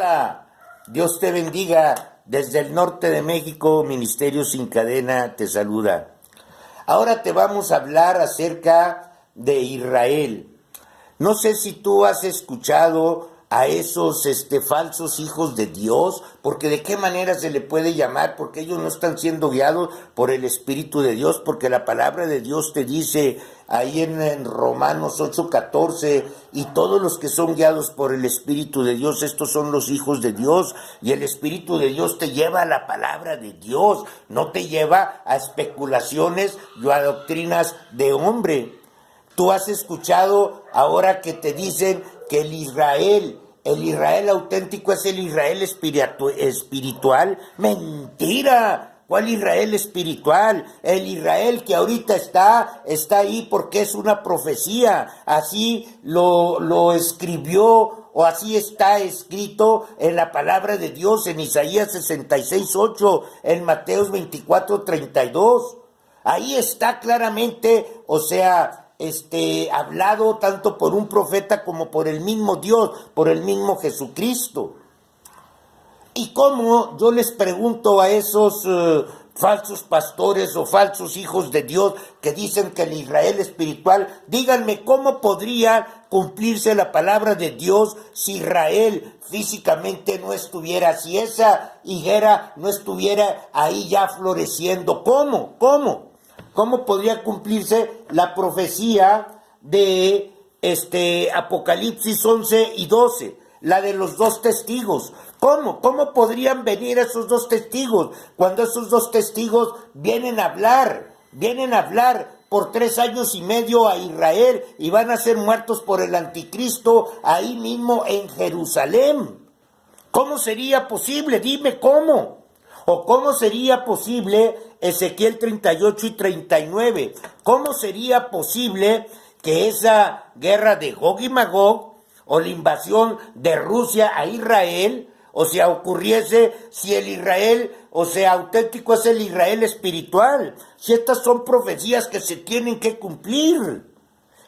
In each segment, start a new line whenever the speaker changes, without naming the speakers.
Hola, Dios te bendiga. Desde el norte de México, Ministerio Sin Cadena te saluda. Ahora te vamos a hablar acerca de Israel. No sé si tú has escuchado a esos falsos hijos de Dios, porque de qué manera se le puede llamar, porque ellos no están siendo guiados por el Espíritu de Dios, porque la palabra de Dios te dice ahí en Romanos 8:14, y todos los que son guiados por el Espíritu de Dios, estos son los hijos de Dios, y el Espíritu de Dios te lleva a la palabra de Dios, no te lleva a especulaciones y a doctrinas de hombre. Tú has escuchado ahora que te dicen que el Israel auténtico es el Israel espiritual. Mentira. ¿Cuál Israel espiritual? El Israel que ahorita está ahí porque es una profecía. Así lo escribió, o así está escrito en la palabra de Dios, en Isaías 66:8, en Mateos 24:32. Ahí está claramente, hablado tanto por un profeta como por el mismo Dios, por el mismo Jesucristo. Y cómo, yo les pregunto a esos falsos pastores o falsos hijos de Dios que dicen que el Israel espiritual, díganme cómo podría cumplirse la palabra de Dios si Israel físicamente no estuviera, si esa higuera no estuviera ahí ya floreciendo. ¿Cómo? ¿Cómo podría cumplirse la profecía de Apocalipsis 11:12? La de los dos testigos. ¿Cómo podrían venir esos dos testigos cuando esos dos testigos vienen a hablar por 3 años y medio a Israel y van a ser muertos por el anticristo ahí mismo en Jerusalén? ¿Cómo sería posible? Dime cómo. ¿O cómo sería posible Ezequiel 38 y 39? ¿Cómo sería posible que esa guerra de Gog y Magog o la invasión de Rusia a Israel, ocurriese si el Israel, auténtico es el Israel espiritual? Si estas son profecías que se tienen que cumplir.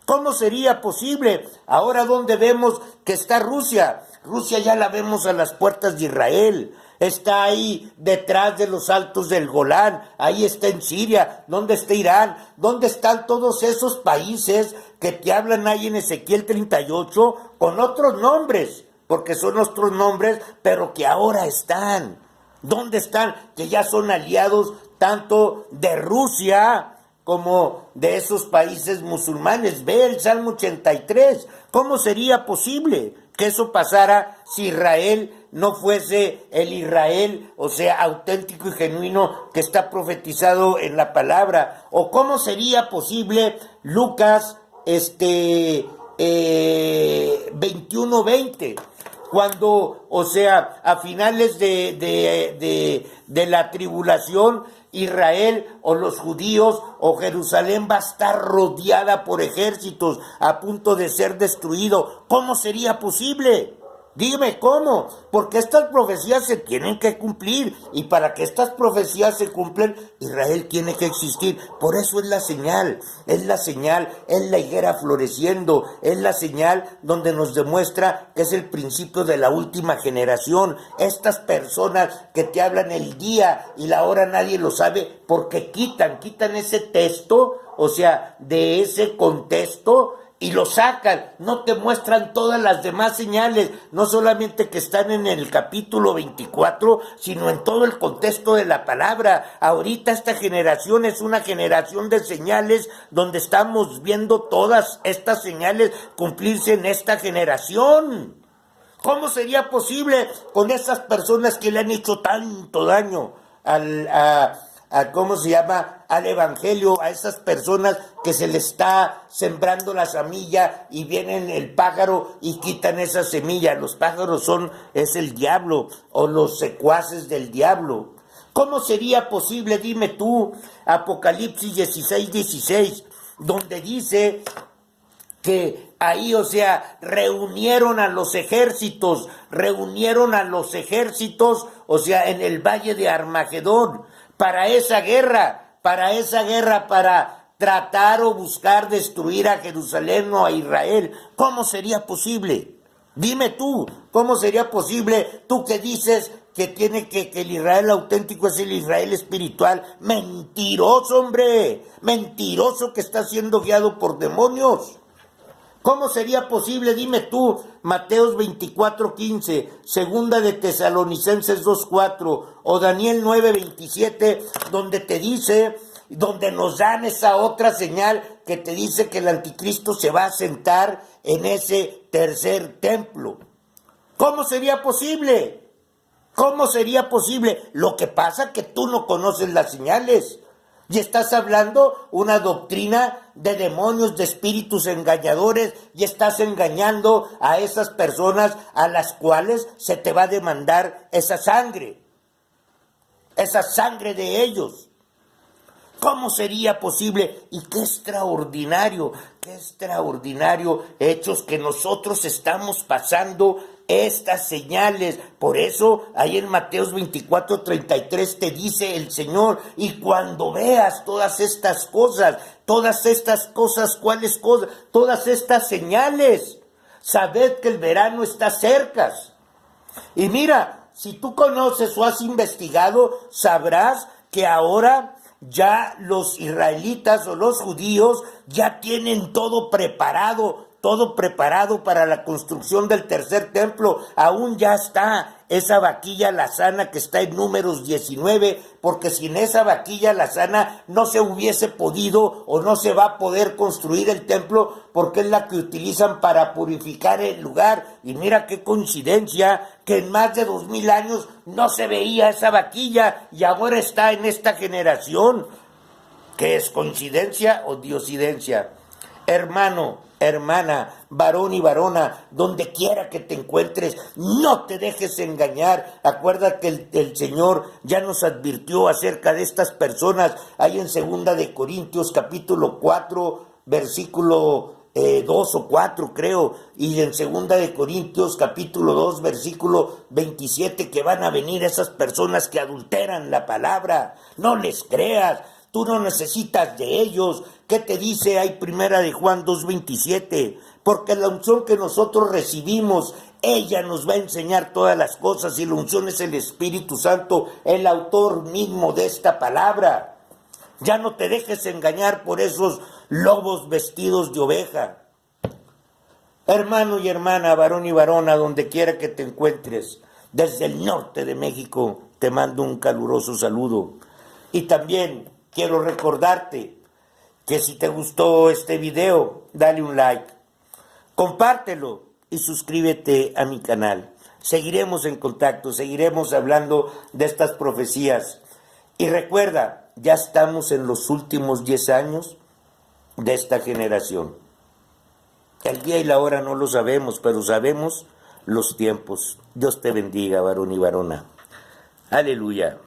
¿Cómo sería posible? Ahora, ¿dónde vemos que está Rusia? Rusia ya la vemos a las puertas de Israel. Está ahí detrás de los altos del Golán, ahí está en Siria. ¿Dónde está Irán? ¿Dónde están todos esos países que te hablan ahí en Ezequiel 38 con otros nombres? Porque son otros nombres, pero que ahora están. ¿Dónde están? Que ya son aliados tanto de Rusia como de esos países musulmanes. Ve el Salmo 83. ¿Cómo sería posible que eso pasara si Israel no fuese el Israel, auténtico y genuino que está profetizado en la palabra? ¿O cómo sería posible Lucas 21:20? Cuando, a finales de la tribulación, Israel o los judíos o Jerusalén va a estar rodeada por ejércitos a punto de ser destruido. ¿Cómo sería posible? Dime cómo, porque estas profecías se tienen que cumplir, y para que estas profecías se cumplan, Israel tiene que existir. Por eso es la señal, es la higuera floreciendo, es la señal donde nos demuestra que es el principio de la última generación. Estas personas que te hablan el día y la hora nadie lo sabe, porque quitan ese texto, de ese contexto, y lo sacan, no te muestran todas las demás señales, no solamente que están en el capítulo 24, sino en todo el contexto de la palabra. Ahorita esta generación es una generación de señales donde estamos viendo todas estas señales cumplirse en esta generación. ¿Cómo sería posible con esas personas que le han hecho tanto daño al evangelio, a esas personas que se le está sembrando la semilla y vienen el pájaro y quitan esa semilla? Los pájaros es el diablo, o los secuaces del diablo. ¿Cómo sería posible? Dime tú, Apocalipsis 16:16, donde dice que ahí, reunieron a los ejércitos, en el valle de Armagedón, para esa guerra, para tratar o buscar destruir a Jerusalén o a Israel. ¿Cómo sería posible? Dime tú, ¿cómo sería posible, tú que dices que tiene que el Israel auténtico es el Israel espiritual? Mentiroso, hombre, mentiroso que está siendo guiado por demonios. ¿Cómo sería posible? Dime tú, Mateos 24:15, segunda de Tesalonicenses 2:4 o Daniel 9:27, donde te dice, donde nos dan esa otra señal que te dice que el anticristo se va a sentar en ese tercer templo. ¿Cómo sería posible? ¿Cómo sería posible? Lo que pasa es que tú no conoces las señales. Y estás hablando una doctrina de demonios, de espíritus engañadores, y estás engañando a esas personas a las cuales se te va a demandar esa sangre de ellos. ¿Cómo sería posible? Y qué extraordinario hechos que nosotros estamos pasando estas señales. Por eso, ahí en Mateos 24:33 te dice el Señor, y cuando veas todas estas cosas, ¿cuáles cosas? Todas estas señales, sabed que el verano está cerca. Y mira, si tú conoces o has investigado, sabrás que ahora ya los israelitas o los judíos ya tienen todo preparado para la construcción del tercer templo. Aún ya está esa vaquilla alazana que está en Números 19, porque sin esa vaquilla alazana no se hubiese podido o no se va a poder construir el templo, porque es la que utilizan para purificar el lugar. Y mira qué coincidencia que en más de 2000 años no se veía esa vaquilla y ahora está en esta generación. ¿Qué es coincidencia o diosidencia? Hermano, hermana, varón y varona, donde quiera que te encuentres, no te dejes engañar. Acuérdate que el Señor ya nos advirtió acerca de estas personas, ahí en 2 de Corintios capítulo 4, versículo 2 o 4 creo, y en 2 de Corintios capítulo 2, versículo 27, que van a venir esas personas que adulteran la palabra. No les creas. Tú no necesitas de ellos. ¿Qué te dice ahí 1 de Juan 2:27? Porque la unción que nosotros recibimos, ella nos va a enseñar todas las cosas, y la unción es el Espíritu Santo, el autor mismo de esta palabra. Ya no te dejes engañar por esos lobos vestidos de oveja. Hermano y hermana, varón y varona, donde quiera que te encuentres, desde el norte de México, te mando un caluroso saludo. Y también quiero recordarte que si te gustó este video, dale un like, compártelo y suscríbete a mi canal. Seguiremos en contacto, seguiremos hablando de estas profecías. Y recuerda, ya estamos en los últimos 10 años de esta generación. El día y la hora no lo sabemos, pero sabemos los tiempos. Dios te bendiga, varón y varona. Aleluya.